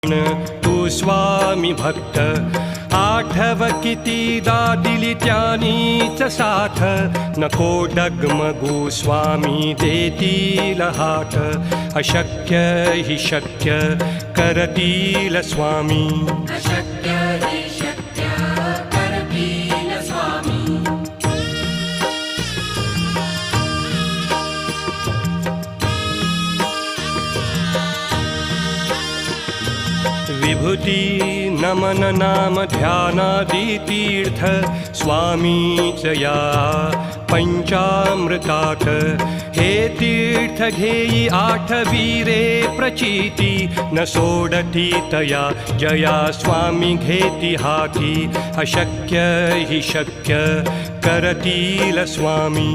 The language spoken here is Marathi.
तू स्वामी भक्त आठव कितीदा दिली त्यानीच साथ नको डगमगू स्वामी देतील हात अशक्य हि शक्य करतील स्वामी अशक्य हि शक्य करतील स्वामी विभूती नमन नाम ध्यानादि तीर्थ स्वामीच या पंचामृतात हे तीर्थ घेई आठवीरे प्रचिती न सोडती तया जया स्वामी घेती हाती अशक्य हि शक्य करतील स्वामी